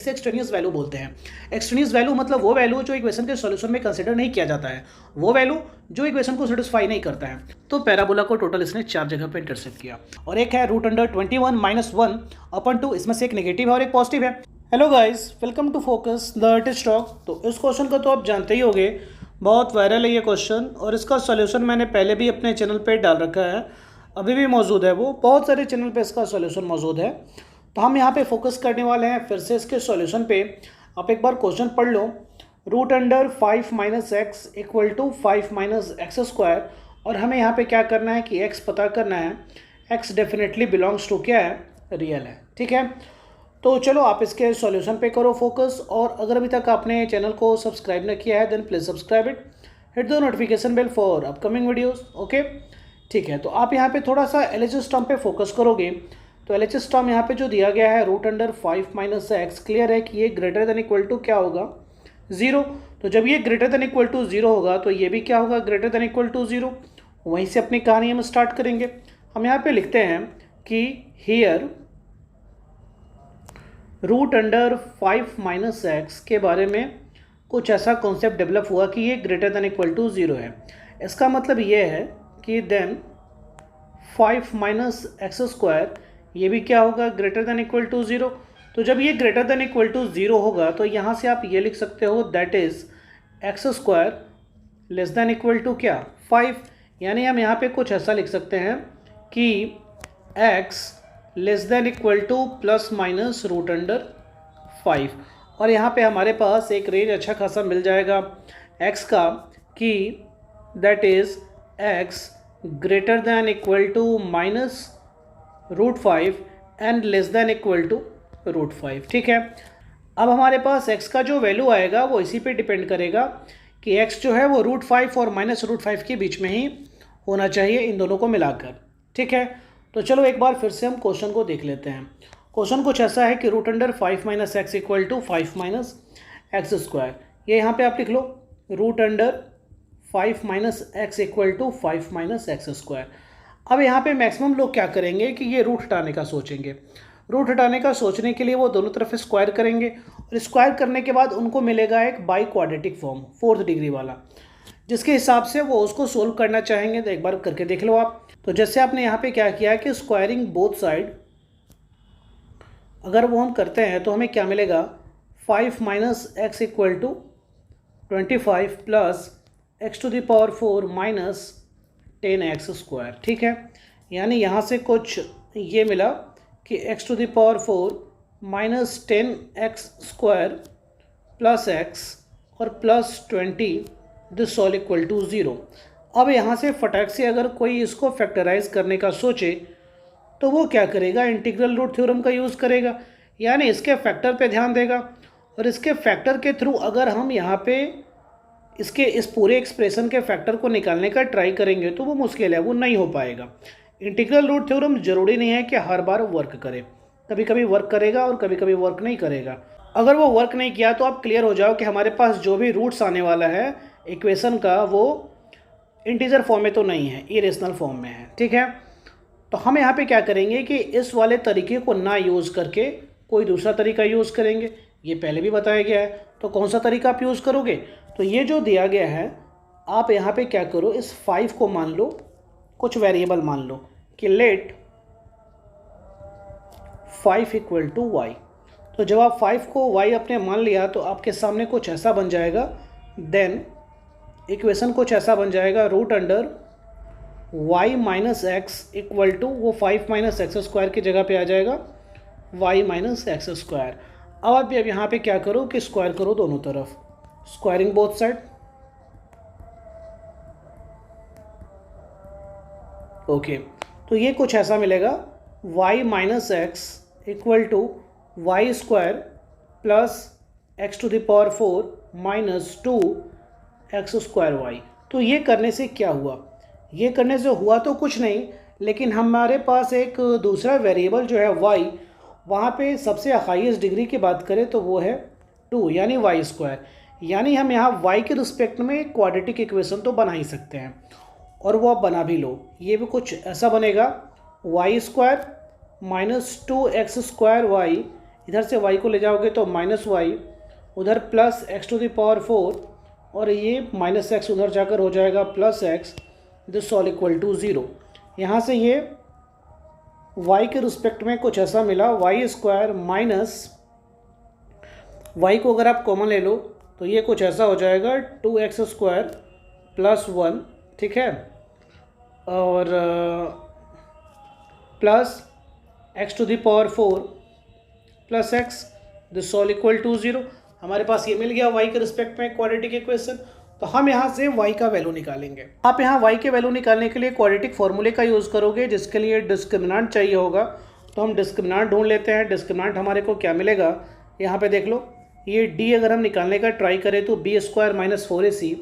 इसे extraneous value बोलते हैं। एक्सट्रेनियस वैल्यू मतलब वो वैल्यू जो इक्वेशन के सॉल्यूशन में कंसिडर नहीं किया जाता है, वो वैल्यू जो इक्वेशन को सेटिस्फाई नहीं करता है। तो पैराबोला को टोटल इसने 4 जगह पे इंटरसेप्ट किया, और एक है √21 - 1/2, इसमें से एक नेगेटिव है और एक पॉजिटिव है। Hello guys, welcome to focus the artist talk. तो इस क्वेश्चन को तो आप जानते ही होंगे, बहुत वायरल है ये क्वेश्चन, और इसका सॉल्यूशन मैंने पहले भी अपने चैनल पे डाल रखा है, अभी भी मौजूद है, वो बहुत सारे चैनल पे इसका सॉल्यूशन मौजूद है। तो हम यहाँ पे फोकस करने वाले हैं फिर से इसके सॉल्यूशन पे। आप एक बार क्वेश्चन पढ़ लो। √5 - x = 5 - x², और हमें यहाँ पे क्या करना है कि x पता करना है। x डेफिनेटली बिलोंग्स टू क्या है, रियल है, ठीक है। तो चलो आप इसके सॉल्यूशन पे करो फोकस, और अगर अभी तक आपने चैनल को सब्सक्राइब न किया है then please subscribe it, hit the notification bell for upcoming videos, okay. ठीक है, तो आप यहाँ पे थोड़ा सा LHS टर्म पे फोकस करोगे। तो LHS टर्म यहाँ पे जो दिया गया है √5 - x, क्लियर है कि ये ग्रेटर देन इक्वल टू क्या होगा, 0। तो जब ये ग्रेटर देन इक्वल टू 0 होगा तो ये भी क्या होगा, ग्रेटर देन इक्वल टू 0। वहीं से अपनी कहानी हम स्टार्ट करेंगे। हम यहाँ पे लिखते हैं कि हियर √5 - x के बारे में कुछ ऐसा कॉन्सेप्ट डेवलप हुआ कि ये ग्रेटर देन इक्वल टू 0 है। इसका मतलब ये है कि देन 5 - x², ये भी क्या होगा, ग्रेटर देन इक्वल टू 0। तो जब ये ग्रेटर देन इक्वल टू 0 होगा तो यहाँ से आप ये लिख सकते हो, that is x² less than equal to क्या, 5। यानी हम यहाँ पे कुछ ऐसा लिख सकते हैं कि x less than equal to ±√5। और यहाँ पे हमारे पास एक रेंज अच्छा खासा मिल जाएगा x का, कि that is x greater than equal to -√5 and less than equal to √5, ठीक है। अब हमारे पास x का जो वैल्यू आएगा वो इसी पे डिपेंड करेगा कि x जो है वो √5 और -√5 के बीच में ही होना चाहिए, इन दोनों को मिलाकर, ठीक है। तो चलो एक बार फिर से हम क्वेश्चन को देख लेते हैं। क्वेश्चन कुछ ऐसा है कि √5 - x = 5 - x²। ये यहाँ पे आप लिख लो, √5 - x = 5 - x²। अब यहाँ पे मैक्सिमम लोग क्या करेंगे कि ये रूट हटाने का सोचेंगे। रूट हटाने का सोचने के लिए वो दोनों तरफ स्क्वायर करेंगे, और स्क्वायर करने के बाद उनको मिलेगा एक by quadratic form 4th degree वाला, जिसके हिसाब से वो उसको सोल्व करना चाहेंगे। तो एक बार करके देख लो आप। तो जैसे आपने यहाँ पे क्या किया कि स्क्वायरिंग बोथ साइड, अगर वो हम करते हैं तो हमें क्या मिलेगा, 5 - x = 25 प्लस x⁴ - 10x², ठीक है। यानी यहाँ से कुछ ये मिला कि x⁴ - 10x² प्लस x और plus 20 this all equal to 0। अब यहाँ से फटाक से अगर कोई इसको फैक्टराइज करने का सोचे तो वो क्या करेगा, इंटीग्रल रूट थ्योरम का यूज़ करेगा, यानी इसके फैक्टर पे ध्यान देगा। और इसके फैक्टर के थ्रू अगर हम यहाँ पे इसके इस पूरे एक्सप्रेशन के फैक्टर को निकालने का ट्राई करेंगे तो वो मुश्किल है, वो नहीं हो पाएगा। इंटीग्रल रूट थ्योरम ज़रूरी नहीं है कि हर बार वर्क करे, कभी कभी वर्क करेगा और कभी कभी वर्क नहीं करेगा। अगर वो वर्क नहीं किया तो आप क्लियर हो जाओ कि हमारे पास जो भी रूट्स आने वाला है इक्वेशन का, वो इंटीजर फॉर्म में तो नहीं है, इरेशनल फॉर्म में है, ठीक है। तो हम यहाँ पे क्या करेंगे कि इस वाले तरीके को ना यूज़ करके कोई दूसरा तरीका यूज़ करेंगे। ये पहले भी बताया गया है। तो कौन सा तरीका आप यूज़ करोगे, तो ये जो दिया गया है, आप यहाँ पे क्या करो, इस 5 को मान लो, कुछ वेरिएबल मान लो कि लेट 5 = y। तो जब आप 5 को y अपने मान लिया तो आपके सामने कुछ ऐसा बन जाएगा, देन इक्वेशन कुछ ऐसा बन जाएगा, √y - x = वो 5 - x² की जगह पे आ जाएगा y - x²। अब आप यहाँ पे क्या करो कि स्क्वायर करो दोनों तरफ, स्क्वायरिंग बोथ साइड, ओके। तो ये कुछ ऐसा मिलेगा, y - x = y² plus x⁴ - 2x²y। तो ये करने से क्या हुआ, ये करने से हुआ तो कुछ नहीं, लेकिन हमारे पास एक दूसरा वेरिएबल जो है y, वहाँ पे सबसे हाईएस्ट डिग्री की बात करें तो वो है 2, यानी y²। यानी हम यहाँ y के रिस्पेक्ट में क्वाड्रेटिक इक्वेशन तो बना ही सकते हैं, और वो आप बना भी लो। ये भी कुछ ऐसा बनेगा, y² - 2x² y इधर से y को ले जाओगे तो -y, उधर प्लस x⁴ और ये -x उधर जाकर हो जाएगा +x, this all equal to 0। यहाँ से ये y के रिस्पेक्ट में कुछ ऐसा मिला, y² माइनस y को अगर आप कॉमन ले लो तो ये कुछ ऐसा हो जाएगा 2x² + 1, ठीक है, और plus x⁴ plus x, this all equal to 0। हमारे पास ये मिल गया y के रिस्पेक्ट में क्वाड्रेटिक इक्वेशन। तो हम यहाँ से y का वैल्यू निकालेंगे। आप यहाँ y के वैल्यू निकालने के लिए क्वाड्रेटिक फॉर्मूले का यूज़ करोगे, जिसके लिए डिस्क्रिमिनेंट चाहिए होगा। तो हम डिस्क्रिमिनेंट ढूंढ लेते हैं। डिस्क्रिमिनेंट हमारे को क्या मिलेगा, यहाँ पे देख लो, ये d अगर हम निकालने का ट्राई करें तो b² - 4ac,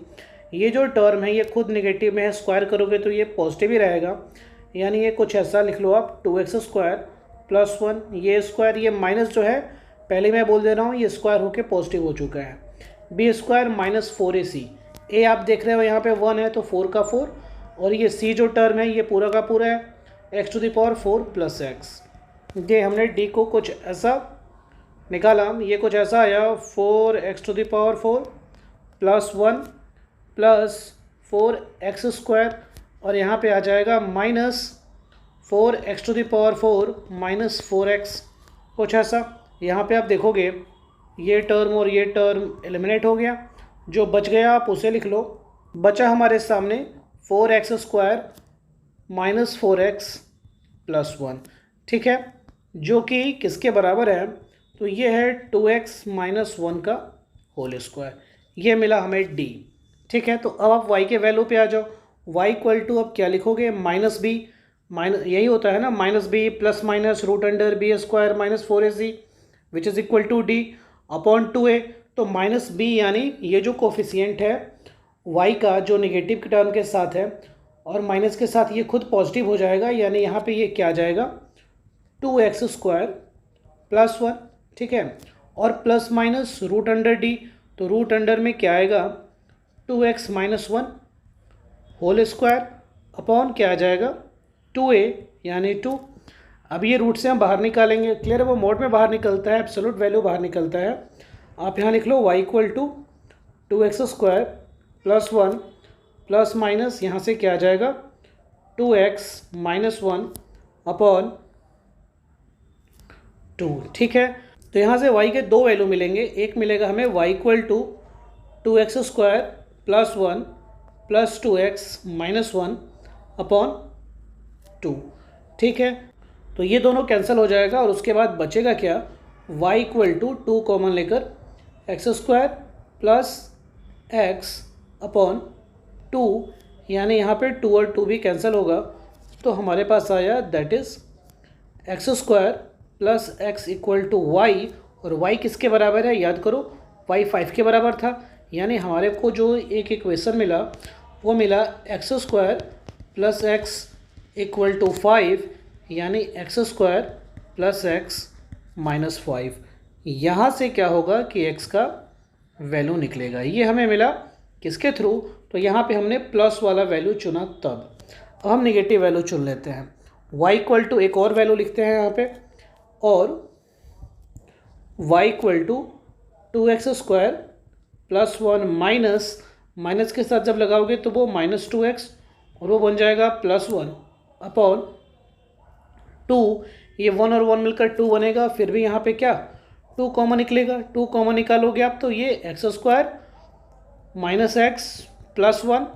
ये जो टर्म है ये खुद निगेटिव में है, स्क्वायर करोगे तो ये पॉजिटिव ही रहेगा, यानी ये कुछ ऐसा लिख लो आप 2x² + 1, ये स्क्वायर, ये माइनस जो है पहले मैं बोल दे रहा हूँ ये स्क्वायर होके पॉजिटिव हो चुका है, b² - 4ac। a आप देख रहे हो यहाँ पे 1 है तो 4 का 4, और ये c जो टर्म है ये पूरा का पूरा है x⁴ + x। ये हमने d को कुछ ऐसा निकाला, ये कुछ ऐसा आया 4x⁴ + 1 + 4x², और यहाँ पे आ जाएगा -4x⁴ - 4x, कुछ ऐसा। यहाँ पे आप देखोगे ये टर्म और ये टर्म एलिमिनेट हो गया, जो बच गया आप उसे लिख लो। बचा हमारे सामने 4x² - 4x + 1, ठीक है, जो कि किसके बराबर है, तो ये है 2x - 1 का होल स्क्वायर। ये मिला हमें d, ठीक है। तो अब आप y के वैल्यू पे आ जाओ। y इक्वल टू अब क्या लिखोगे, -b, यही होता है ना, -b + √b² - 4ac which is equal to d upon 2a। तो -b यानी ये जो कोफिशिएंट है y का जो नेगेटिव टर्म के साथ है और माइनस के साथ ये खुद पॉजिटिव हो जाएगा, यानी यहाँ पे ये क्या आ जाएगा 2x² + 1, ठीक है, और प्लस माइनस √d, तो रूट अंडर में क्या आएगा 2x - 1 होल स्क्वायर अपॉन क्या आ जाएगा 2a यानी 2। अब ये रूट से हम बाहर निकालेंगे, क्लियर है, वो मोड में बाहर निकलता है, एब्सोल्यूट वैल्यू बाहर निकलता है। आप यहाँ लिख लो y equal to 2x² + 1 plus minus यहाँ से क्या आ जाएगा 2x - 1 अपॉन 2, ठीक है। तो यहाँ से y के दो वैल्यू मिलेंगे, एक मिलेगा हमें y equal to 2x² + 1 + 2x - 1 upon 2, ठीक है। तो ये दोनों कैंसिल हो जाएगा और उसके बाद बचेगा क्या, y इक्वल टू 2 कॉमन लेकर x² + x अपॉन 2, यानी यहाँ पे 2 और 2 भी कैंसिल होगा, तो हमारे पास आया that is x² + x equal to y, और y किसके बराबर है याद करो, y 5 के बराबर था, यानी हमारे को जो एक इक्वेशन मिला वो मिला x² + x इक्वल टू 5, यानी x² + x - 5। यहाँ से क्या होगा कि x का वैल्यू निकलेगा, ये हमें मिला किसके थ्रू, तो यहाँ पे हमने प्लस वाला वैल्यू चुना तब। अब हम नेगेटिव वैल्यू चुन लेते हैं, y इक्वल टू एक और वैल्यू लिखते हैं यहाँ पे, और y equal to 2x² + 1 minus के साथ जब लगाओगे तो वो -2x और वो बन जाएगा +1 अपॉन 2, ये 1 और 1 मिलकर 2 बनेगा, फिर भी यहाँ पे क्या 2 कॉमन निकलेगा, 2 कॉमन निकालोगे आप तो ये x² - x + 1,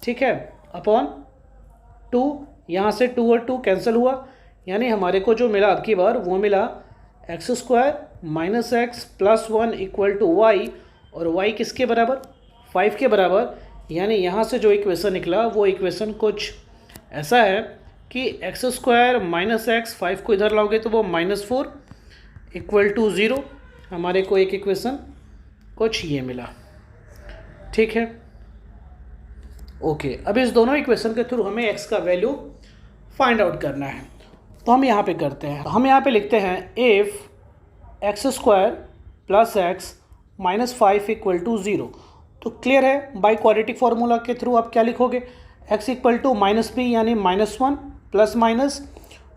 ठीक है, अपॉन 2, यहाँ से 2 और 2 कैंसिल हुआ, यानी हमारे को जो मिला अब की बार वो मिला x² - x + 1 equal to y, और y किसके बराबर 5 के बराबर, यानी यहाँ से जो इक्वेशन निकला वो इक्वेशन कुछ ऐसा है कि x² - x 5 को इधर लाओगे तो वो -4 इक्वल टू 0, हमारे को एक इक्वेशन कुछ ये मिला, ठीक है। ओके, अब इस दोनों इक्वेशन के थ्रू हमें x का वैल्यू फाइंड आउट करना है, तो हम यहाँ पे करते हैं, हम यहाँ पे लिखते हैं if x² + x - 5 equal to 0। तो क्लियर है, बाय क्वाड्रेटिक फार्मूला के थ्रू आप क्या लिखोगे, x इक्वल टू -b यानी -1 प्लस माइनस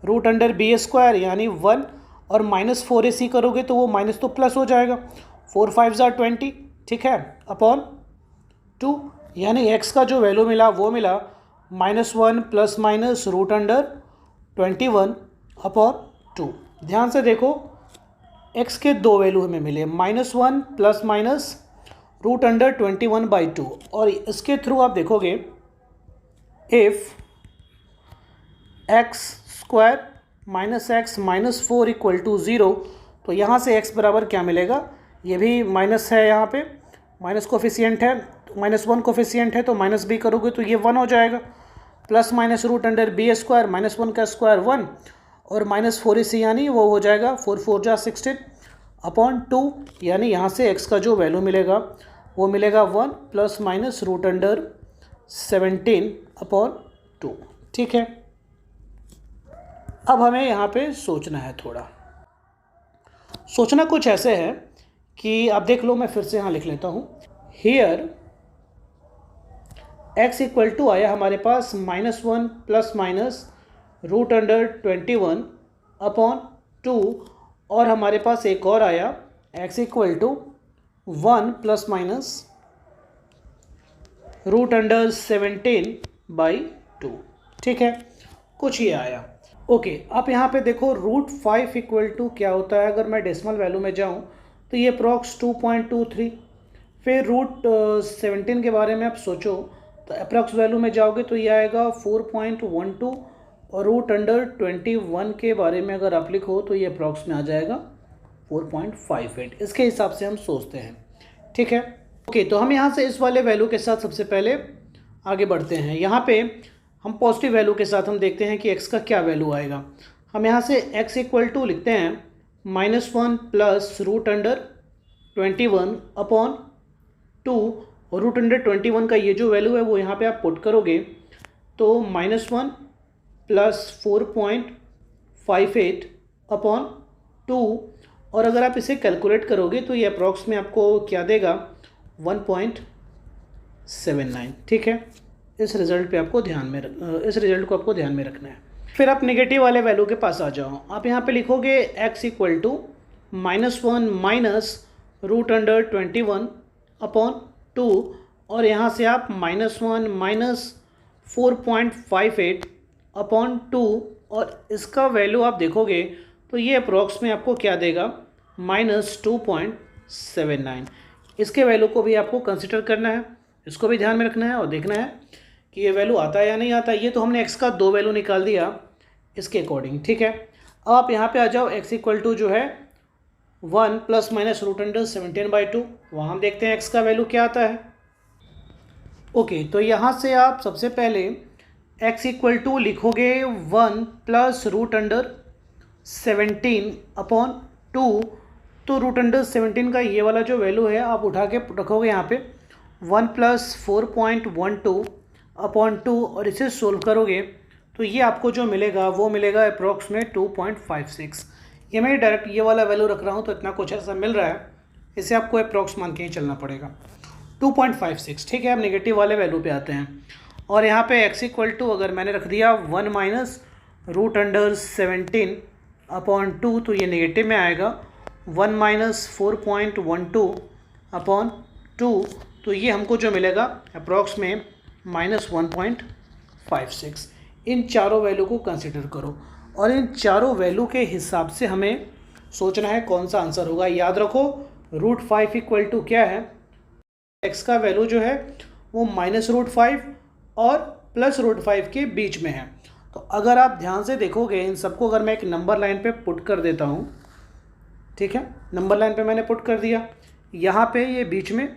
√b² यानी 1 और -4ac करोगे तो वो माइनस तो प्लस हो जाएगा, 4 5 20, ठीक है, अपॉन 2, यानी x का जो वैल्यू मिला वो मिला -1 plus minus root under 21 upon 2। ध्यान से देखो x के दो वैल्यू हमें मिले, -1 प्लस माइनस रूट अंडर 21/2, और इसके थ्रू आप देखोगे if x square minus x minus 4 equal to 0, तो यहाँ से x बराबर क्या मिलेगा, ये भी माइनस है, यहाँ पे माइनस कोफिशिएंट है, -1 कोफिशिएंट है तो माइनस b करोगे तो ये 1 हो जाएगा, plus minus root under b square, -1 का स्क्वायर 1, और -4ac यानी वो हो जाएगा 4 4 जा 16 अपॉन 2, यानी यहाँ से x का जो वैल्यू मिलेगा वो मिलेगा 1 plus minus root under 17 upon 2, ठीक है। अब हमें यहाँ पे सोचना है, थोड़ा सोचना कुछ ऐसे है कि आप देख लो, मैं फिर से यहाँ लिख लेता हूँ, हियर x इक्वल टू आया हमारे पास -1 plus minus root under 21 upon 2, और हमारे पास एक और आया x equal to 1 plus minus root under 17/2, ठीक है, कुछ ये आया। ओके, आप यहाँ पे देखो √5 इक्वल टू क्या होता है, अगर मैं डेसिमल वैल्यू में जाऊँ तो ये अप्रॉक्स 2.23, फिर √17 के बारे में आप सोचो तो अप्रॉक्स वैल्यू में जाओगे तो ये आएगा 4.12, और रूट अंडर 21 के बारे में अगर आप लिखो तो ये अप्रॉक्स में आ जाएगा 4.58। इसके हिसाब से हम सोचते हैं, ठीक है। ओके, तो हम यहाँ से इस वाले वैल्यू के साथ सबसे पहले आगे बढ़ते हैं। यहाँ पे हम पॉजिटिव वैल्यू के साथ हम देखते हैं कि x का क्या वैल्यू आएगा। हम यहाँ से x इक्वल टू लिखते हैं -1 प्लस रूट अंडर 21 अपॉन 2, और रूट अंडर 21 का ये जो वैल्यू है वो यहाँ पे आप पुट करोगे तो -1 प्लस 4.58 अपॉन 2, और अगर आप इसे कैलकुलेट करोगे तो ये अप्रॉक्स में आपको क्या देगा, 1.79, ठीक है। इस रिज़ल्ट को आपको ध्यान में रखना है। फिर आप नेगेटिव वाले वैल्यू के पास आ जाओ। आप यहाँ पे लिखोगे x equal to -1 minus root under 21 upon 2, और यहाँ से आप -1 माइनस 4.58 अपॉन 2, और इसका वैल्यू आप देखोगे तो ये अप्रॉक्स में आपको क्या देगा, -2.79। इसके वैल्यू को भी आपको कंसिडर करना है, इसको भी ध्यान में रखना है और देखना है कि ये वैल्यू आता है या नहीं आता। ये तो हमने x का दो वैल्यू निकाल दिया इसके अकॉर्डिंग, ठीक है। अब आप यहाँ पे आ जाओ, x इक्वल टू जो है 1 प्लस माइनस रूट अंडर 17/2, वहाँ हम देखते हैं x का वैल्यू क्या आता है। ओके, तो यहाँ से आप सबसे पहले x इक्वल टू लिखोगे 1 प्लस रूट अंडर 17 अपॉन 2, तो रूट अंडर 17 का ये वाला जो वैल्यू है आप उठा के रखोगे यहाँ पे 1 प्लस 4.12 अपॉन 2, और इसे सोल्व करोगे तो ये आपको जो मिलेगा वो मिलेगा अप्रॉक्स में 2.56। ये मैं डायरेक्ट ये वाला वैल्यू रख रहा हूँ तो इतना कुछ ऐसा मिल रहा है, इसे आपको अप्रॉक्स मान के ही चलना पड़ेगा, 2.56, ठीक है। अब नेगेटिव वाले वैल्यू पे आते हैं, और यहाँ पे x इक्वल टू अगर मैंने रख दिया 1 माइनस रूट अंडर 17 अपॉन 2, तो ये नेगेटिव में आएगा 1 माइनस 4.12 अपॉन 2, तो ये हमको जो मिलेगा अप्रॉक्स में -1.56। इन चारों वैल्यू को कंसिडर करो, और इन चारों वैल्यू के हिसाब से हमें सोचना है कौन सा आंसर होगा। याद रखो √5 इक्वल टू क्या है, x का वैल्यू जो है वो -√5 और +√5 के बीच में है। तो अगर आप ध्यान से देखोगे इन सबको अगर मैं एक नंबर लाइन पे पुट कर देता हूँ, ठीक है, नंबर लाइन पे मैंने पुट कर दिया, यहाँ पे ये बीच में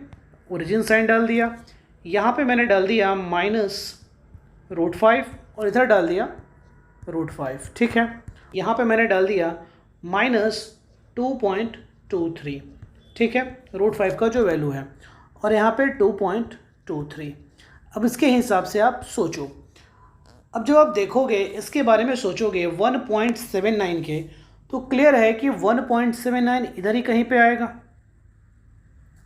ओरिजिन साइन डाल दिया, यहाँ पे मैंने डाल दिया -√5 और इधर डाल दिया √5, ठीक है। यहाँ पे मैंने डाल दिया -2.23, ठीक है, √5 का जो वैल्यू है, और यहाँ पे 2.23। अब इसके हिसाब से आप सोचो। अब जब आप देखोगे इसके बारे में सोचोगे 1.79 के, तो क्लियर है कि 1.79 इधर ही कहीं पे आएगा,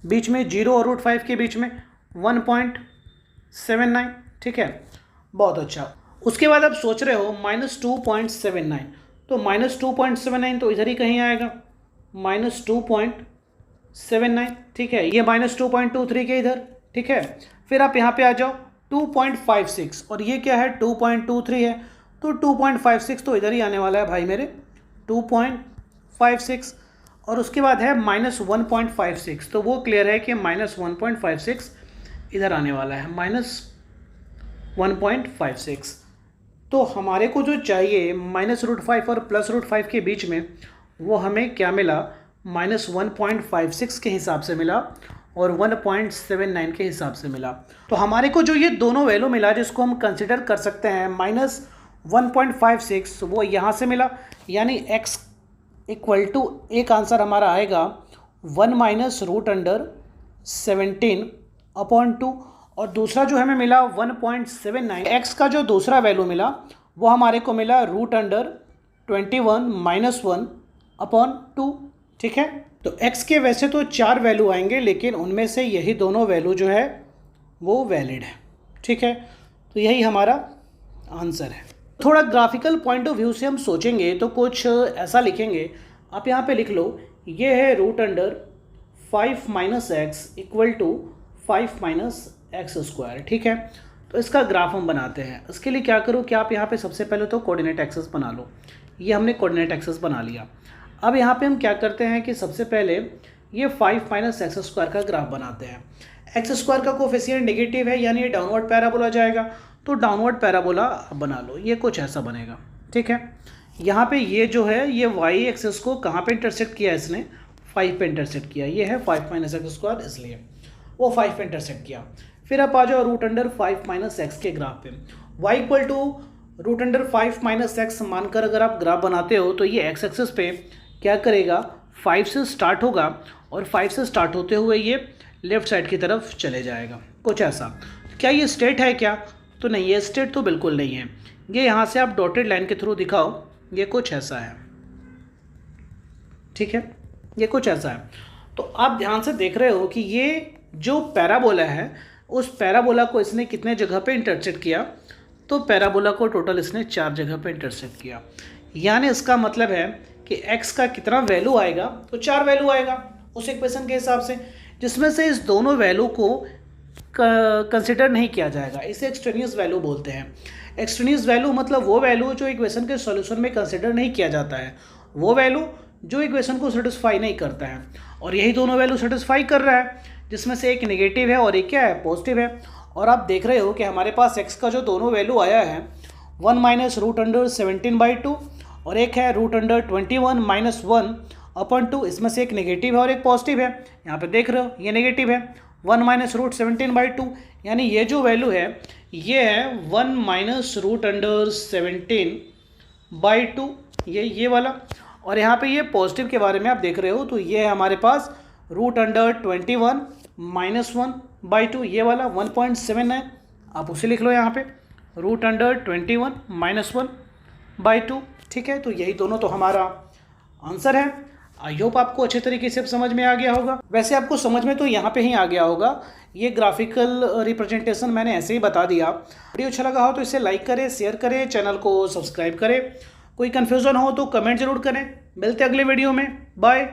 बीच में 0 और √5 के बीच में 1.79, ठीक है, बहुत अच्छा। उसके बाद आप सोच रहे हो -2.79, तो -2.79 तो इधर ही कहीं आएगा, -2.79, ठीक है। ये -2.23 के इधर, ठीक है। फिर आप यहाँ पे आ जाओ 2.56, और ये क्या है 2.23 है, तो 2.56 तो इधर ही आने वाला है भाई मेरे, 2.56। और उसके बाद है -1.56, तो वो क्लियर है कि -1.56 इधर आने वाला है, -1.56। तो हमारे को जो चाहिए -√5 और +√5 के बीच में, वो हमें क्या मिला, -1.56 के हिसाब से मिला और 1.79 के हिसाब से मिला। तो हमारे को जो ये दोनों वैल्यू मिला जिसको हम कंसिडर कर सकते हैं -1.56, वो यहाँ से मिला, यानी x इक्वल टू एक आंसर हमारा आएगा 1 -√17/2, और दूसरा जो हमें मिला 1.79। x का जो दूसरा वैल्यू मिला वो हमारे को मिला √21 -1/2, ठीक है। तो x के वैसे तो 4 वैल्यू आएंगे, लेकिन उनमें से यही दोनों वैल्यू जो है वो वैलिड है, ठीक है। तो यही हमारा आंसर है। थोड़ा ग्राफिकल पॉइंट ऑफ व्यू से हम सोचेंगे तो कुछ ऐसा लिखेंगे, आप यहाँ पे लिख लो, ये है √5 - x इक्वल टू 5 - x², ठीक है। तो इसका ग्राफ हम बनाते हैं। इसके लिए क्या करो कि आप यहाँ पे सबसे पहले तो कोऑर्डिनेट एक्सेस बना लो। ये हमने कोऑर्डिनेट एक्सेस बना लिया। अब यहाँ पे हम क्या करते हैं कि सबसे पहले ये 5 - x² का ग्राफ बनाते हैं। x² का कोफिशिएंट नेगेटिव है, यानी ये डाउनवर्ड पैराबोला जाएगा, तो डाउनवर्ड पैराबोला बना लो, ये कुछ ऐसा बनेगा, ठीक है। यहाँ पे ये जो है ये y एक्सिस को कहाँ पे इंटरसेक्ट किया, इसने 5 पे इंटरसेक्ट किया, ये है 5 - x², इसलिए वो 5 पे इंटरसेक्ट किया। फिर आप आ जाओ √5 - x के ग्राफ पे, y इक्वल टू √5 - x मानकर अगर आप ग्राफ बनाते हो तो ये x एक्सिस पे क्या करेगा, 5 से स्टार्ट होगा और 5 से स्टार्ट होते हुए ये लेफ्ट साइड की तरफ चले जाएगा, कुछ ऐसा। क्या ये स्ट्रेट है क्या, तो नहीं, ये स्ट्रेट तो बिल्कुल नहीं है। ये यहाँ से आप डॉटेड लाइन के थ्रू दिखाओ, ये कुछ ऐसा है, ठीक है, ये कुछ ऐसा है। तो आप ध्यान से देख रहे हो कि ये जो पैराबोला है, उस पैराबोला को इसने कितने जगह पे इंटरसेक्ट किया, तो पैराबोला को टोटल इसने 4 जगह पे इंटरसेक्ट किया। यानी इसका मतलब है कि x का कितना वैल्यू आएगा, तो 4 वैल्यू आएगा उस इक्वेशन के हिसाब से, जिसमें से इस दोनों वैल्यू को कंसिडर नहीं किया जाएगा। इसे एक्सट्रेनियस वैल्यू बोलते हैं। एक्सट्रेनियस वैल्यू मतलब वो वैल्यू जो इक्वेशन के सॉल्यूशन में कंसिडर नहीं किया जाता है, वो वैल्यू जो इक्वेशन को सेटिस्फाई नहीं करता है। और यही दोनों वैल्यू सेटिस्फाई कर रहा है, जिसमें से एक नेगेटिव है और एक क्या है, पॉजिटिव है। और आप देख रहे हो कि हमारे पास x का जो दोनों वैल्यू आया है 1 - √17/2 और एक है √21 - 1/2, इसमें से एक नेगेटिव है और एक पॉजिटिव है। यहाँ पे देख रहे हो ये नेगेटिव है 1 - √17/2, यानी ये जो वैल्यू है ये है 1 - √17/2, ये वाला। और यहाँ पे ये पॉजिटिव के बारे में आप देख रहे हो, तो ये है हमारे पास √21 - 1/2, ये वाला 1.79, आप उसे लिख लो यहाँ पे √21 - 1/2, ठीक है। तो यही दोनों तो हमारा आंसर है। आई होप आपको अच्छे तरीके से समझ में आ गया होगा। वैसे आपको समझ में तो यहाँ पे ही आ गया होगा, ये ग्राफिकल रिप्रेजेंटेशन मैंने ऐसे ही बता दिया। वीडियो अच्छा लगा हो तो इसे लाइक करें, शेयर करें, चैनल को सब्सक्राइब करें। कोई कन्फ्यूज़न हो तो कमेंट जरूर करें। मिलते अगले वीडियो में, बाय।